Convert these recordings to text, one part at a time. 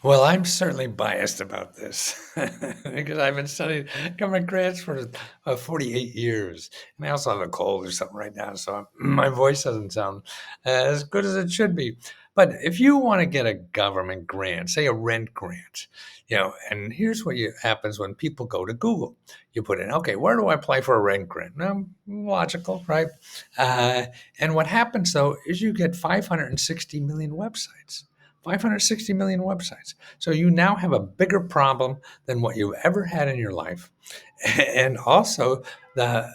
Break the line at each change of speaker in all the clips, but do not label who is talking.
Well, I'm certainly biased about this because I've been studying government grants for 48 years. And I also have a cold or something right now, so my voice doesn't sound as good as it should be. But if you want to get a government grant, say a rent grant, and here's what happens when people go to Google. You put in, okay, where do I apply for a rent grant? Now, logical, right? Uh, and what happens though is you get 560 million websites. 560 million websites. So you now have a bigger problem than what you've ever had in your life. And also the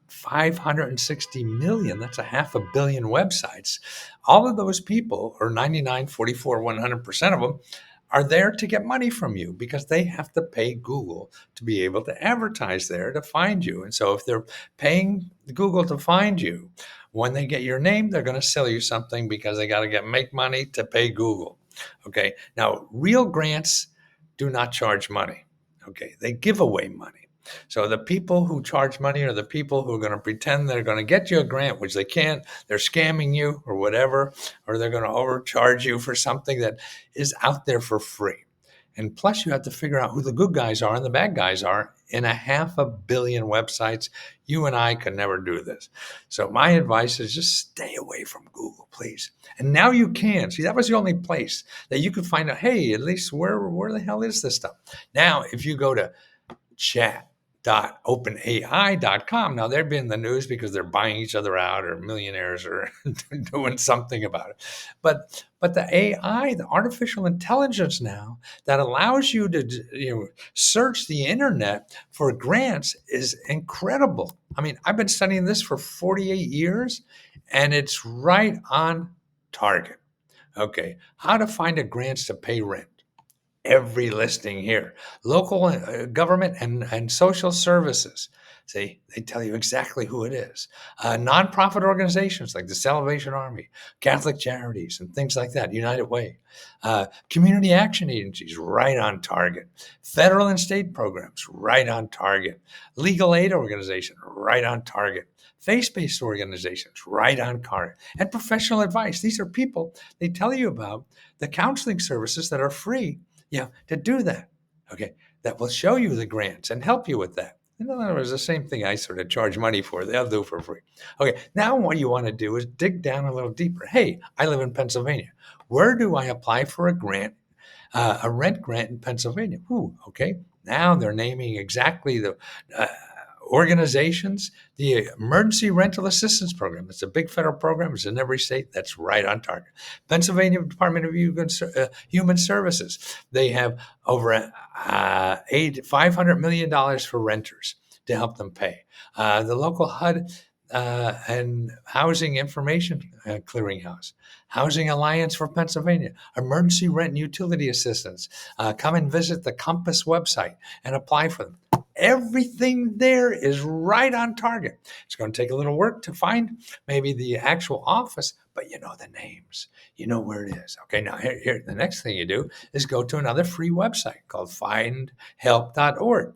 560 million, that's a half a billion websites. All of those people, or 99, 44, 100% of them, are there to get money from you because they have to pay Google to be able to advertise there to find you. And so if they're paying Google to find you, when they get your name, they're going to sell you something because they got to make money to pay Google. Okay. Now, real grants do not charge money. Okay. They give away money. So the people who charge money are the people who are going to pretend they're going to get you a grant, which they can't. They're scamming you or whatever, or they're going to overcharge you for something that is out there for free. And plus, you have to figure out who the good guys are and the bad guys are in a half a billion websites. You and I could never do this. So my advice is just stay away from Google, please. And now you can. See, that was the only place that you could find out, hey, at least where the hell is this stuff? Now, if you go to chat.openai.com. Now they're in the news because they're buying each other out or millionaires or doing something about it. But the AI, the artificial intelligence now that allows you to search the internet for grants is incredible. I mean, I've been studying this for 48 years and it's right on target. Okay, how to find a grants to pay rent, every listing here. Local government and social services. See, they tell you exactly who it is. Nonprofit organizations like the Salvation Army, Catholic Charities, and things like that, United Way. Community action agencies, right on target. Federal and state programs, right on target. Legal aid organization, right on target. Faith-based organizations, right on target. And professional advice. These are people, they tell you about the counseling services that are free to do that. Okay. That will show you the grants and help you with that. In other words, the same thing I sort of charge money for, they'll do for free. Okay. Now, what you want to do is dig down a little deeper. Hey, I live in Pennsylvania. Where do I apply for a grant, a rent grant in Pennsylvania? Ooh, okay. Now they're naming exactly the organizations, the Emergency Rental Assistance Program. It's a big federal program. It's in every state. That's right on target. Pennsylvania Department of Human Services. They have over $500 million for renters to help them pay. The local HUD and Housing Information Clearinghouse, Housing Alliance for Pennsylvania, Emergency Rent and Utility Assistance. Come and visit the Compass website and apply for them. Everything there is right on target. It's going to take a little work to find maybe the actual office, but you know the names. You know where it is. Okay, now here the next thing you do is go to another free website called findhelp.org.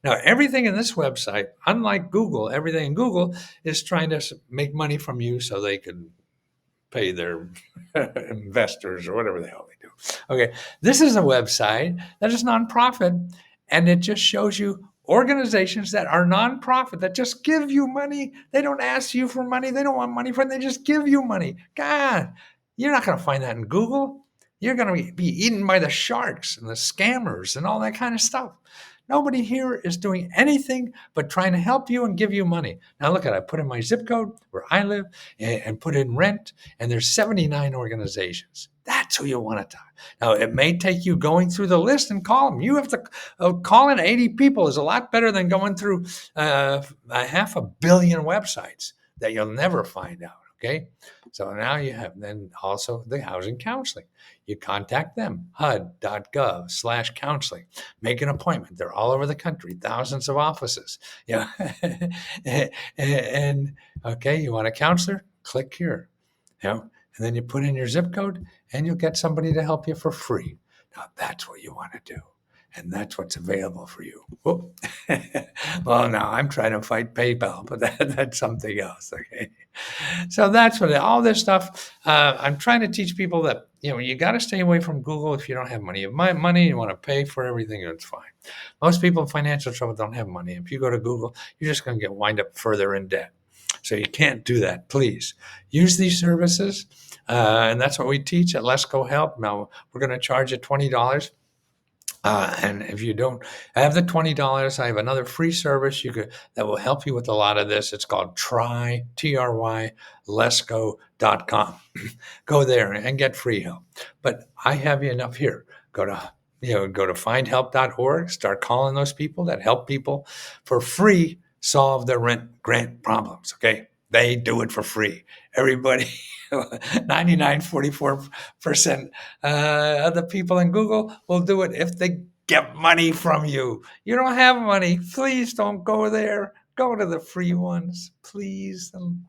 Now, everything in this website, unlike Google, everything in Google is trying to make money from you so they can pay their investors or whatever the hell they do. Okay, this is a website that is nonprofit, and it just shows you organizations that are nonprofit that just give you money. They don't ask you for money. They don't want money from it. They just give you money. God, you're not going to find that in Google. You're going to be eaten by the sharks and the scammers and all that kind of stuff. Nobody here is doing anything but trying to help you and give you money. Now look at it. I put in my zip code where I live and put in rent, and there's 79 organizations. That's who you want to talk. Now, it may take you going through the list and call them. You have to call in 80 people is a lot better than going through a half a billion websites that you'll never find out. Okay. So now you have then also the housing counseling. You contact them, hud.gov/counseling. Make an appointment. They're all over the country, thousands of offices. Yeah. and okay, you want a counselor? Click here. And then you put in your zip code and you'll get somebody to help you for free. Now that's what you want to do. And that's what's available for you. Whoop. Well, now I'm trying to fight PayPal, but that's something else. Okay. So that's what all this stuff. I'm trying to teach people that you got to stay away from Google if you don't have money. If money, you want to pay for everything, it's fine. Most people in financial trouble don't have money. If you go to Google, you're just going to wind up further in debt. So you can't do that. Please use these services, and that's what we teach at Let's Go Help. Now we're going to charge you $20. And if you don't have the $20, I have another free service that will help you with a lot of this. It's called Try, letsgo.com. Go there and get free help. But I have you enough here. Go to findhelp.org, start calling those people that help people for free solve their rent grant problems. Okay. They do it for free. Everybody, 99.44% of the people in Google will do it if they get money from you. You don't have money. Please don't go there. Go to the free ones, please. And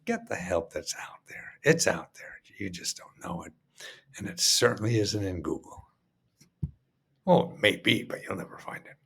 get the help that's out there. It's out there. You just don't know it. And it certainly isn't in Google. Well, it may be, but you'll never find it.